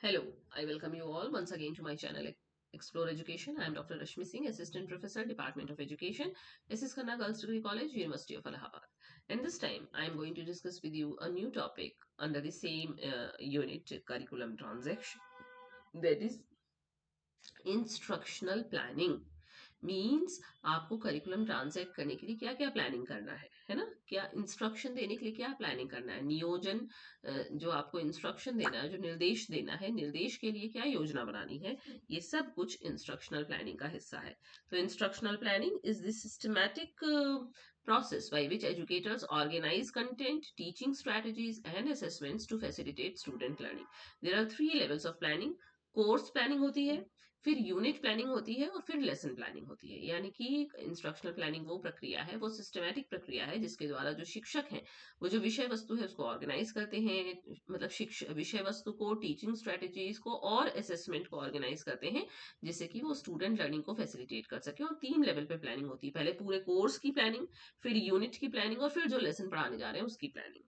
Hello, I welcome you all once again to my channel Explore Education. I am Dr. Rashmi Singh, Assistant Professor, Department of Education, SS Khanna Girls Degree College, University of Allahabad. And this time I am going to discuss with you a new topic under the same unit curriculum transaction, that is instructional planning. Means आपको curriculum translate करने के लिए क्या क्या planning करना है ना, क्या इंस्ट्रक्शन देने के लिए क्या प्लानिंग करना है, नियोजन जो आपको इंस्ट्रक्शन देना है, जो निर्देश देना है, निर्देश के लिए क्या योजना बनानी है, ये सब कुछ इंस्ट्रक्शनल प्लानिंग का हिस्सा है. तो instructional planning is the systematic process by which educators organize content, teaching strategies, and assessments to facilitate student learning. There are three levels of planning. Course planning होती है, फिर यूनिट प्लानिंग होती है और फिर लेसन प्लानिंग होती है. यानी कि इंस्ट्रक्शनल प्लानिंग वो प्रक्रिया है, वो सिस्टमैटिक प्रक्रिया है जिसके द्वारा जो शिक्षक हैं वो जो विषय वस्तु है उसको ऑर्गेनाइज करते हैं, मतलब विषय वस्तु को, टीचिंग स्ट्रेटेजीज को और असेसमेंट को ऑर्गेनाइज करते हैं जिससे कि वो स्टूडेंट लर्निंग को फैसिलिटेट कर सके. और 3 लेवल पे प्लानिंग होती है, पहले पूरे कोर्स की प्लानिंग, फिर यूनिट की प्लानिंग और फिर जो लेसन पढ़ाने जा रहे हैं उसकी प्लानिंग.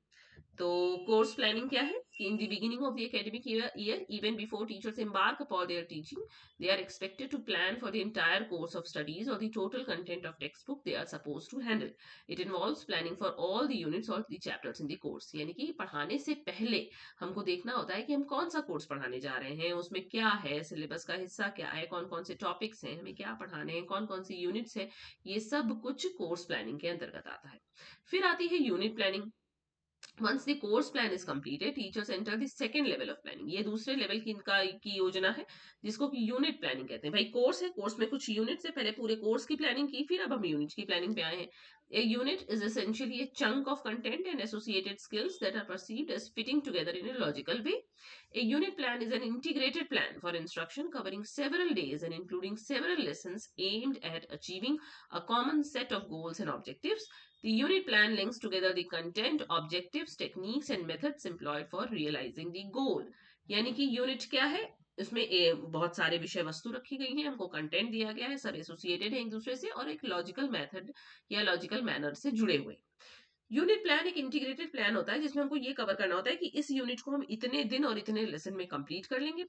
तो कोर्स प्लानिंग क्या है कि in the beginning of the academic year even before teachers embark upon their teaching, they are expected to plan for the entire course of studies or the total content of textbook they are supposed to handle. It involves planning for all the units or the chapters in the course. यानी कि पढ़ाने से पहले हमको देखना होता है कि हम कौन सा कोर्स पढ़ाने जा रहे हैं, उसमें क्या है, सिलेबस का हिस्सा क्या है, कौन कौन से टॉपिक्स हैं, हमें क्या पढ़ाने हैं, कौन कौन सी यूनिट्स है, ये सब कुछ कोर्स प्लानिंग के अंतर्गत आता है. फिर आती है unit planning. Once the course plan is completed, teachers enter the second level of planning. ये दूसरे लेवल की इनका की योजना है जिसको कि यूनिट प्लानिंग कहते हैं. भाई कोर्स है, कोर्स में कुछ यूनिट्स है, पहले पूरे कोर्स की प्लानिंग की, फिर अब हम यूनिट की प्लानिंग पे आए हैं. A unit is essentially a chunk of content and associated skills that are perceived as fitting together in a logical way. A unit plan is an integrated plan for instruction covering several days and including several lessons aimed at achieving a common set of goals and objectives. The unit plan links together the content, objectives, techniques and methods employed for realizing the goal. यानी कि unit क्या है, इसमें बहुत सारे विषय वस्तु रखी गई है, हमको कंटेंट दिया गया है, सब एसोसिएटेड है एक दूसरे से और एक लॉजिकल मेथड या लॉजिकल मैनर से जुड़े हुए. यूनिट प्लान एक इंटीग्रेटेड प्लान होता है जिसमें हमको ये कवर करना होता है कि इस यूनिट को हम इतने दिन और इतने लेसन में कंप्लीट कर लेंगे.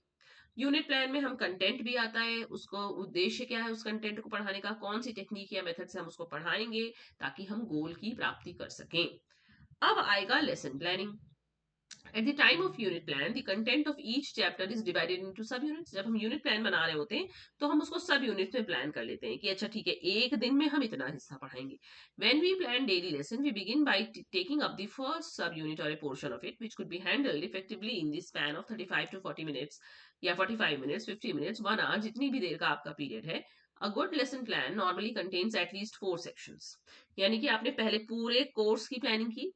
यूनिट प्लान में हम कंटेंट भी आता है, उसको उद्देश्य क्या है उस कंटेंट को पढ़ाने का, कौन सी टेक्निक या मेथड से हम उसको पढ़ाएंगे ताकि हम गोल की प्राप्ति कर सकें. अब आएगा lesson planning. At the time of unit plan, the content of each chapter is divided into sub units. जब हम यूनिट प्लान बना रहे होते हैं तो हम उसको सब यूनिट में प्लान कर लेते हैं कि अच्छा ठीक है, एक दिन में हम इतना हिस्सा पढ़ाएंगे. When we plan daily lesson, we begin by taking up the first sub unit or a portion of it, which could be handled effectively in the span of 35 to 40 minutes या 45 minutes, 50 minutes, 1 hour, जितनी भी देर का आपका period है. A good lesson plan normally contains at least 4 sections. यानी कि आपने पहले पूरे कोर्स की प्लानिंग की,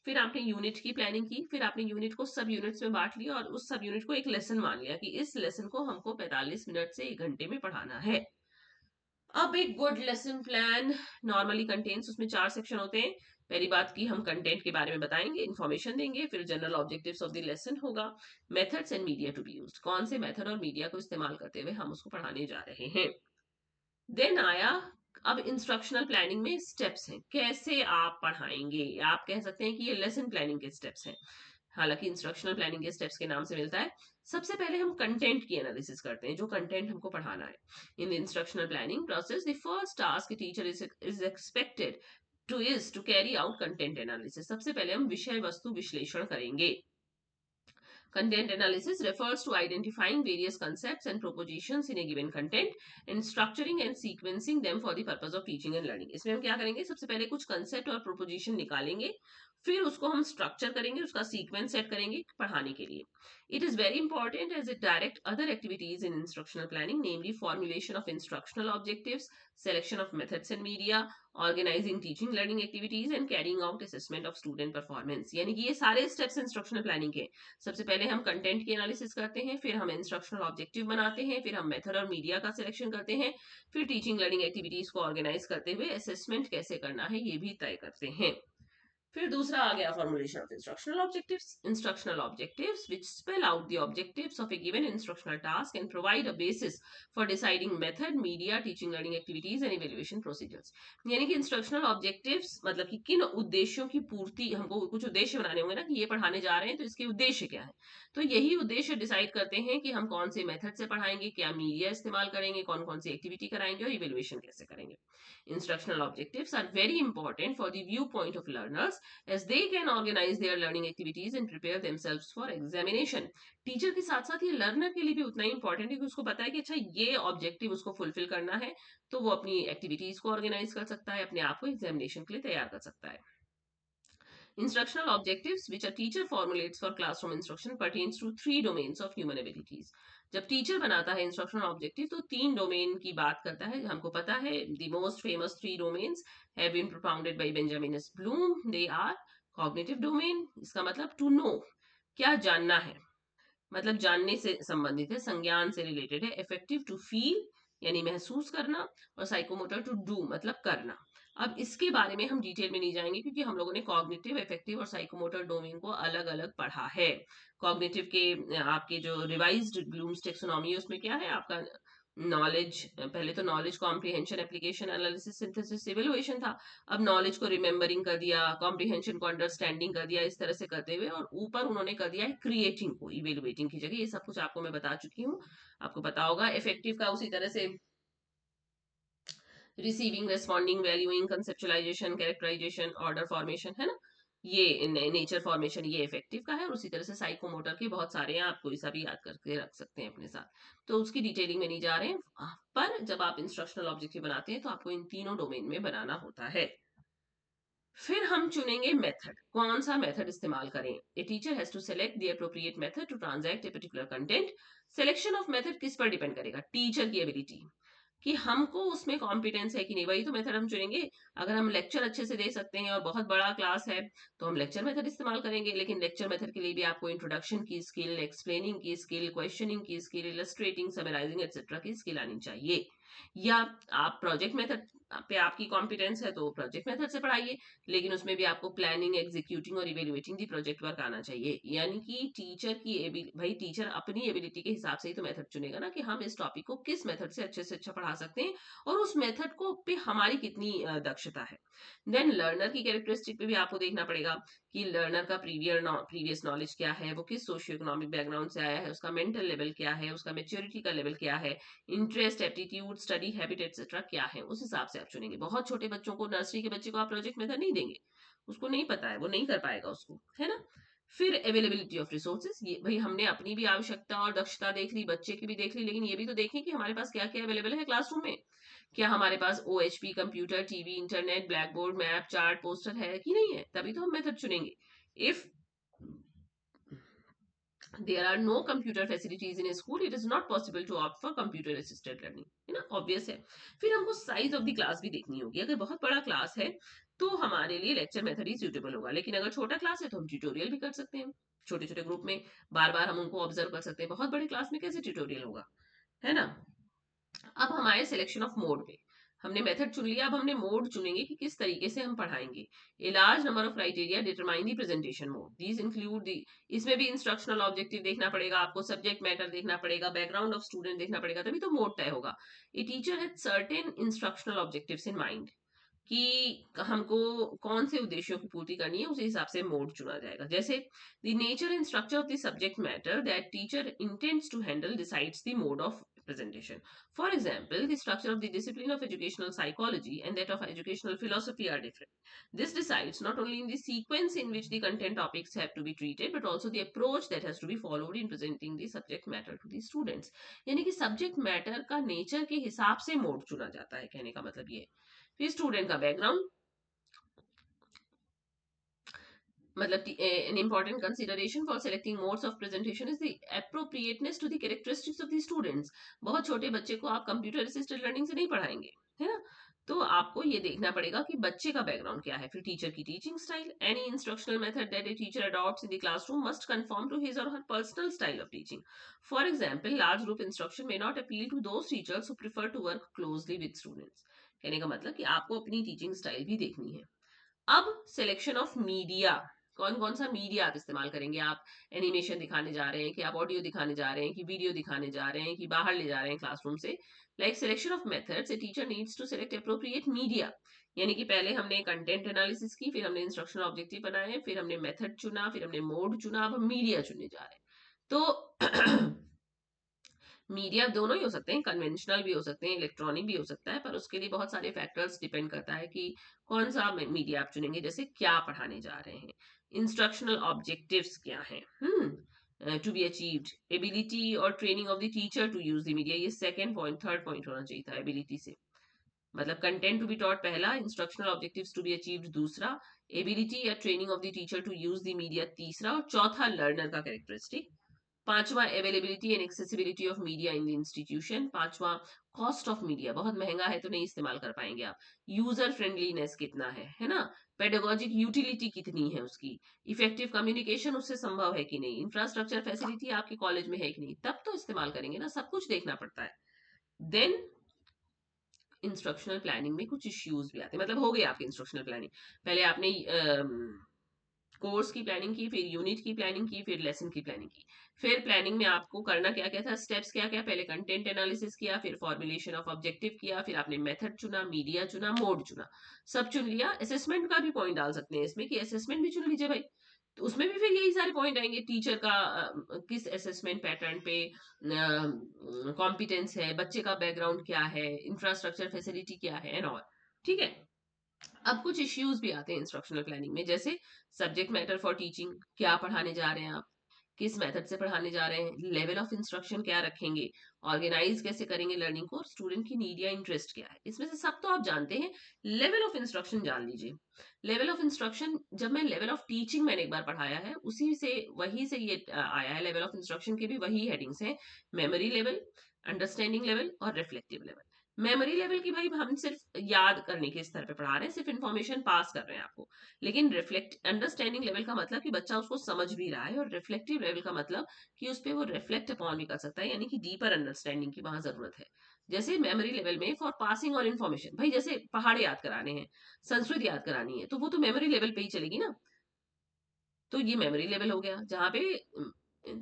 फिर आपने यूनिट की प्लानिंग की, फिर आपने यूनिट को सब यूनिट्स में बांट लिया और उस सब यूनिट को एक लेसन मान लिया कि इस लेसन को हमको 45 मिनट से 1 घंटे में पढ़ाना है. अब एक good lesson plan normally contains, उसमें 4 सेक्शन होते हैं. पहली बात की हम कंटेंट के बारे में बताएंगे, इन्फॉर्मेशन देंगे, फिर general objectives of the lesson होगा, methods and media to be used, कौन से मेथड और मीडिया को इस्तेमाल करते हुए हम उसको पढ़ाने जा रहे हैं. देन आया, अब इंस्ट्रक्शनल प्लानिंग में स्टेप्स हैं, कैसे आप पढ़ाएंगे. आप कह सकते हैं कि ये लेसन प्लानिंग के स्टेप्स हैं, हालांकि इंस्ट्रक्शनल प्लानिंग के स्टेप्स के नाम से मिलता है. सबसे पहले हम कंटेंट की एनालिसिस करते हैं, जो कंटेंट हमको पढ़ाना है. In the instructional planning process the first task teacher is expected to carry out content analysis. सबसे पहले हम विषय वस्तु विश्लेषण करेंगे. Content analysis refers to identifying various concepts and propositions in a given content and structuring and sequencing them for the purpose of teaching and learning. इसमें हम क्या करेंगे, सबसे पहले कुछ concept और proposition निकालेंगे, फिर उसको हम structure करेंगे, उसका sequence set करेंगे पढ़ाने के लिए. It is very important as it directs other activities in instructional planning, namely formulation of instructional objectives, selection of methods and media, organizing teaching learning activities and carrying out assessment of student performance. यानी कि ये सारे steps instructional planning के. सबसे पहले हम content की analysis करते हैं, फिर हम इंस्ट्रक्शनल ऑब्जेक्टिव बनाते हैं, फिर हम मेथड और मीडिया का सिलेक्शन करते हैं, फिर टीचिंग लर्निंग एक्टिविटीज को ऑर्गेनाइज करते हुए असेसमेंट कैसे करना है ये भी तय करते हैं. फिर दूसरा आ गया formulation of instructional objectives which spell out the objectives of A given instructional task and provide a basis for deciding method media teaching learning activities and evaluation procedures. यानी कि इंस्ट्रक्शनल ऑब्जेक्टिव्स मतलब कि किन उद्देश्यों की पूर्ति, हमको कुछ उद्देश्य बनाने होंगे ना कि ये पढ़ाने जा रहे हैं तो इसके उद्देश्य क्या है, तो यही उद्देश्य डिसाइड करते हैं कि हम कौन से मेथड से पढ़ाएंगे, क्या मीडिया इस्तेमाल करेंगे, कौन कौन सी एक्टिविटी कराएंगे और इवेल्युएशन कैसे करेंगे। Instructional objectives are very important for the viewpoint of learners as they can organize their learning activities and prepare themselves for examination. Teacher के साथ साथ ये लर्नर के लिए भी उतना ही इंपॉर्टेंट है कि उसको पता है कि अच्छा ये ऑब्जेक्टिव उसको फुलफिल करना है, तो वो अपनी एक्टिविटीज को ऑर्गेनाइज कर सकता है, अपने आप को एग्जामिनेशन के लिए तैयार कर सकता है। Instructional objectives which a teacher formulates for classroom instruction pertains to three domains of human abilities. जब टीचर बनाता है इंस्ट्रक्शनल ऑब्जेक्टिव तो तीन डोमेन की बात करता है। हमको पता है the most famous three domains have been propounded by Benjamin S Bloom. They are cognitive domain, इसका मतलब टू नो, क्या जानना है, मतलब जानने से संबंधित है, संज्ञान से रिलेटेड है। इफेक्टिव टू फील यानी महसूस करना, और साइकोमोटर टू डू मतलब करना। अब इसके बारे में हम डिटेल में नहीं जाएंगे क्योंकि हम लोगों ने कॉग्निटिव, इफेक्टिव और साइकोमोटर डोमेन को अलग अलग पढ़ा है। कॉग्निटिव के आपके जो रिवाइज्ड ब्लूम्स टेक्सोनॉमी है उसमें क्या है आपका नॉलेज, पहले तो knowledge comprehension application analysis synthesis evaluation था। अब नॉलेज को रिमेम्बरिंग कर दिया, कॉम्प्रिहेंशन को अंडरस्टैंडिंग कर दिया, इस तरह से करते हुए और ऊपर उन्होंने कर दिया है क्रिएटिंग को इवेलुएटिंग की जगह। ये सब कुछ आपको मैं बता चुकी हूँ, आपको पता होगा। इफेक्टिव का उसी तरह से receiving, responding, valuing, conceptualization, characterization, order formation, है ना, ये नेचर फॉर्मेशन, ये इफेक्टिव का है। और उसी तरह से साइकोमोटर के बहुत सारे हैं, आप कोई सा भी याद करके रख सकते हैं अपने साथ, तो उसकी डिटेलिंग में नहीं जा रहे हैं। पर जब आप इंस्ट्रक्शनल ऑब्जेक्टिव बनाते हैं तो आपको इन तीनों डोमेन में बनाना होता है। फिर हम चुनेंगे मेथड, कौन सा मेथड इस्तेमाल करें। A teacher has to select the appropriate method to transact a particular content. Selection of method किस पर डिपेंड करेगा, टीचर की एबिलिटी, कि हमको उसमें कॉम्पिटेंस है कि नहीं, वही तो मेथड हम चुनेंगे। अगर हम लेक्चर अच्छे से दे सकते हैं और बहुत बड़ा क्लास है तो हम लेक्चर मेथड इस्तेमाल करेंगे, लेकिन लेक्चर मेथड के लिए भी आपको इंट्रोडक्शन की स्किल, एक्सप्लेनिंग की स्किल, क्वेश्चनिंग की स्किल, इलस्ट्रेटिंग, समराइजिंग एक्सेट्रा की स्किल आनी चाहिए। या आप प्रोजेक्ट मेथड पे आपकी कॉम्पिटेंस है तो प्रोजेक्ट मेथड से पढ़ाइए, लेकिन उसमें भी आपको प्लानिंग, एग्जीक्यूटिंग और इवेल्युएटिंग दी प्रोजेक्ट वर्क आना चाहिए। यानी कि टीचर की भाई टीचर अपनी एबिलिटी के हिसाब से ही तो मेथड चुनेगा ना कि हम इस टॉपिक को किस मेथड से अच्छा पढ़ा सकते हैं और उस मेथड को पे हमारी कितनी दक्षता है। देन लर्नर की कैरेक्टरिस्टिक पे भी आपको देखना पड़ेगा कि लर्नर का प्रीवियस नॉलेज क्या है, वो किस सोशियो इकोनॉमिक बैकग्राउंड से आया है, उसका मेंटल लेवल क्या है, उसका मेच्योरिटी का लेवल क्या है, interest, aptitude, study habit etcetera क्या है, उस हिसाब से आप चुनेंगे। बहुत छोटे बच्चों को, नर्सरी के बच्चे को आप प्रोजेक्ट मेथड नहीं देंगे, उसको नहीं पता है, वो नहीं कर पाएगा उसको, है ना। फिर अवेलेबिलिटी ऑफ रिसोर्सेज, ये भाई हमने अपनी भी आवश्यकता और दक्षता देख ली, बच्चे की भी देख ली, लेकिन ये भी तो देखें कि हमारे पास क्या क्या अवेलेबल है क्लासरूम में। क्या हमारे पास OHP, computer, TV, internet, black board, map, chart, poster है कि नहीं है, तभी तो हम मेथड चुनेंगे। If there are no computer facilities in a school, it is not possible to opt for computer assisted learning, है ना, ऑब्वियस है। फिर हमको साइज ऑफ द क्लास भी देखनी होगी। अगर बहुत बड़ा क्लास है तो हमारे लिए लेक्चर मेथड ही सूटेबल होगा, लेकिन अगर छोटा क्लास है तो हम ट्यूटोरियल भी कर सकते हैं। छोटे छोटे ग्रुप में बार बार हम उनको ऑब्जर्व कर सकते हैं, बहुत बड़े क्लास में कैसे ट्यूटोरियल होगा, है ना। अब हमारे सिलेक्शन ऑफ मोड में, हमने मेथड चुन लिया, अब हमने मोड चुनेंगे कि किस तरीके से हम पढ़ाएंगे। A large number of criteria determine the presentation mode, these include दी, इसमें भी इंस्ट्रक्शनल ऑब्जेक्टिव देखना पड़ेगा आपको, सब्जेक्ट मैटर देखना पड़ेगा, बैकग्राउंड ऑफ स्टूडेंट देखना पड़ेगा, तभी तो मोड तय होगा। ए teacher has certain instructional objectives in mind, कि हमको कौन से उद्देश्यों की पूर्ति करनी है, उस हिसाब से मोड चुना जाएगा। जैसे the nature and structure of the subject matter that teacher intends to handle decides the mode of presentation. For example, the structure of the discipline of educational psychology and that of educational philosophy are different. This decides not only in the sequence in which the content topics have to be treated, but also the approach that has to be followed in presenting the subject matter to the students. यानी कि subject matter का nature के हिसाब से mode चुना जाता है, कहने का मतलब ये है। फिर स्टूडेंट का बैकग्राउंड, मतलब an important consideration for selecting modes of presentation is the appropriateness to the characteristics of the students. बहुत छोटे बच्चे को आप कंप्यूटर असिस्टेड लर्निंग से नहीं पढ़ाएंगे, है ना, तो आपको ये देखना पड़ेगा कि बच्चे का बैकग्राउंड क्या है। फिर टीचर की teaching style, any instructional method that a teacher adopts in the classroom must conform to his or her personal style of teaching. For example, large group instruction may not appeal to those teachers who prefer to work closely with students. कहने का मतलब कि आपको अपनी teaching style भी देखनी है। अब सिलेक्शन ऑफ मीडिया, कौन कौन सा मीडिया आप इस्तेमाल करेंगे, आप एनिमेशन दिखाने जा रहे हैं कि आप ऑडियो दिखाने जा रहे हैं कि वीडियो दिखाने जा रहे हैं कि बाहर ले जा रहे हैं क्लासरूम से। Like selection of methods, a teacher needs to select appropriate media, यानी कि पहले हमने कंटेंट एनालिसिस की, फिर हमने इंस्ट्रक्शनल ऑब्जेक्टिव बनाए, फिर हमने मेथड चुना, फिर हमने मोड चुना, अब हम मीडिया चुनने जा रहे हैं। तो मीडिया दोनों ही हो सकते हैं, कन्वेंशनल भी हो सकते हैं, इलेक्ट्रॉनिक भी हो सकता है, पर उसके लिए बहुत सारे फैक्टर्स डिपेंड करता है कि कौन सा मीडिया आप चुनेंगे, जैसे क्या पढ़ाने जा रहे हैं, इंस्ट्रक्शनल ऑब्जेक्टिव्स क्या है, टू बी अचीव्ड, एबिलिटी और training of the teacher to use the media, ये सेकंड पॉइंट, थर्ड पॉइंट होना चाहिए था एबिलिटी से, मतलब कंटेंट टू बी टॉट पहला, instructional objectives to be achieved दूसरा, एबिलिटी या training of the teacher to use the media तीसरा, और चौथा लर्नर का कैरेक्टरिस्टिक, पांचवा availability and accessibility of media in the institution, पांचवा कॉस्ट ऑफ मीडिया, बहुत महंगा है तो नहीं इस्तेमाल कर पाएंगे आप, यूजर फ्रेंडलीनेस कितना है ना, पेडागोजिक यूटिलिटी कितनी है उसकी, इफेक्टिव कम्युनिकेशन उससे संभव है कि नहीं, इंफ्रास्ट्रक्चर फैसिलिटी आपके कॉलेज में है कि नहीं, तब तो इस्तेमाल करेंगे ना, सब कुछ देखना पड़ता है। देन इंस्ट्रक्शनल प्लानिंग में कुछ इश्यूज भी आते हैं, मतलब हो गई आपकी इंस्ट्रक्शनल प्लानिंग, पहले आपने कोर्स की प्लानिंग की, फिर यूनिट की प्लानिंग की, फिर लेसन की प्लानिंग की, फिर प्लानिंग में आपको करना क्या क्या था, स्टेप्स क्या क्या, पहले कंटेंट एनालिसिस किया, फिर फॉर्मुलेशन ऑफ ऑब्जेक्टिव किया, फिर आपने मेथड चुना, मीडिया चुना, मोड चुना, सब चुन लिया। असेसमेंट का भी पॉइंट डाल सकते हैं इसमें कि असेसमेंट भी चुन लीजिए भाई, तो उसमें भी फिर यही सारे पॉइंट आएंगे, टीचर का किस असेसमेंट पैटर्न पे कॉम्पिटेंस है, बच्चे का बैकग्राउंड क्या है, इंफ्रास्ट्रक्चर फैसिलिटी क्या है एंड ऑल, ठीक है। अब कुछ इश्यूज भी आते हैं इंस्ट्रक्शनल प्लानिंग में, जैसे सब्जेक्ट मैटर फॉर टीचिंग, क्या पढ़ाने जा रहे हैं आप, किस मेथड से पढ़ाने जा रहे हैं, लेवल ऑफ इंस्ट्रक्शन क्या रखेंगे, ऑर्गेनाइज कैसे करेंगे लर्निंग को, और स्टूडेंट की नीड या इंटरेस्ट क्या है, इसमें से सब तो आप जानते हैं। लेवल ऑफ इंस्ट्रक्शन जान लीजिए, लेवल ऑफ इंस्ट्रक्शन, जब मैं लेवल ऑफ टीचिंग मैंने एक बार पढ़ाया है, उसी से वही से ये आया है, लेवल ऑफ इंस्ट्रक्शन के भी वही हेडिंग्स हैं, मेमोरी लेवल, अंडरस्टैंडिंग लेवल और रिफ्लेक्टिव लेवल। मेमोरी लेवल की भाई हम सिर्फ याद करने के स्तर पे पढ़ा रहे हैं, सिर्फ इन्फॉर्मेशन पास कर रहे हैं आपको, लेकिन रिफ्लेक्ट अंडरस्टैंडिंग लेवल का मतलब कि बच्चा उसको समझ भी रहा है, और रिफ्लेक्टिव लेवल का मतलब कि उस पर वो रिफ्लेक्ट अपॉन भी कर सकता है, यानी कि डीपर अंडरस्टैंडिंग की वहां जरूरत है। जैसे मेमोरी लेवल में फॉर पासिंग और इन्फॉर्मेशन, भाई जैसे पहाड़ याद कराने हैं, संस्कृत याद करानी है, तो वो तो मेमोरी लेवल पे ही चलेगी ना, तो ये मेमोरी लेवल हो गया, जहां पे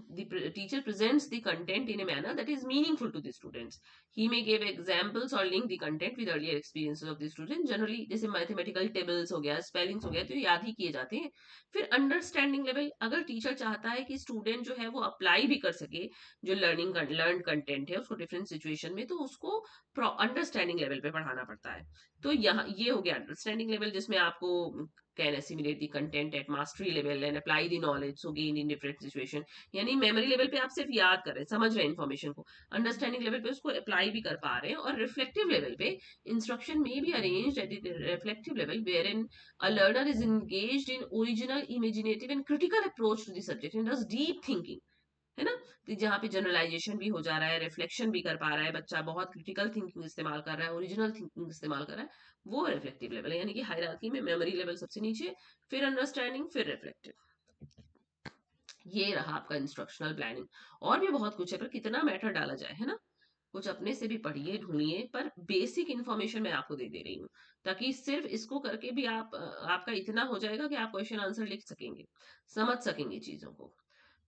the teacher presents the content in a manner that is meaningful to the students. He may give examples or link the content with earlier experiences of the student. Generally जैसे mathematical tables हो गया, spellings हो गया, तो याद ही किए जाते हैं। फिर अंडरस्टैंडिंग लेवल, अगर टीचर चाहता है कि स्टूडेंट जो है वो अप्लाई भी कर सके जो लर्न कंटेंट है उसको डिफरेंट सिचुएशन में, तो उसको अंडरस्टैंडिंग लेवल पे पढ़ाना पड़ता है। तो यहाँ ये हो गया अंडरस्टैंडिंग लेवल, जिसमें आपको can assimilate the content at mastery level and apply the knowledge so gained in different situation, यानी मेमोरी लेवल पे आप सिर्फ याद कर रहे हैं, समझ रहे हैं इन्फॉर्मेशन को, अंडरस्टैंडिंग लेवल पे उसको अप्लाई भी कर पा रहे हैं, और रिफ्लेक्टिव लेवल पे इंस्ट्रक्शन में भी arranged at the reflective level wherein a learner is engaged in original imaginative and critical approach to the subject and does deep thinking, है ना, तो जहाँ पे जनरलाइजेशन भी हो जा रहा है, रिफ्लेक्शन भी कर पा रहा है बच्चा, बहुत क्रिटिकल थिंकिंग इस्तेमाल कर रहा है, ओरिजिनल थिंकिंग इस्तेमाल कर रहा है, वो रिफ्लेक्टिव लेवल है, यानी कि हायरार्की में मेमोरी लेवल सबसे नीचे, फिर अंडरस्टैंडिंग, फिर रिफ्लेक्टिव। ये रहा आपका इंस्ट्रक्शनल प्लानिंग। और भी बहुत कुछ है, पर कितना मैटर डाला जाए, है ना, कुछ अपने से भी पढ़िए ढूंढिए, पर बेसिक इन्फॉर्मेशन मैं आपको दे दे रही हूँ, ताकि सिर्फ इसको करके भी आपका इतना हो जाएगा कि आप क्वेश्चन आंसर लिख सकेंगे, समझ सकेंगे चीजों को।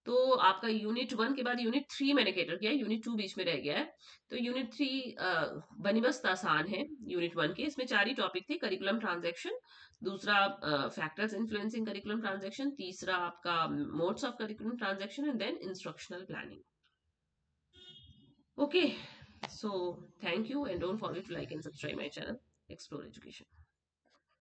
तो आपका यूनिट 1 के बाद यूनिट 3 मैंने कैटर किया है, यूनिट 2 बीच में रह गया है, तो यूनिट 3 बनिबस्त आसान है। यूनिट 1 के इसमें 4 ही टॉपिक थे, करिकुलम ट्रांजैक्शन, दूसरा फैक्टर्स इन्फ्लुएंसिंग करिकुलम ट्रांजैक्शन, तीसरा आपका modes of curriculum transaction and then instructional planning. Okay, so thank you and don't forget to like and subscribe my channel, Explore Education.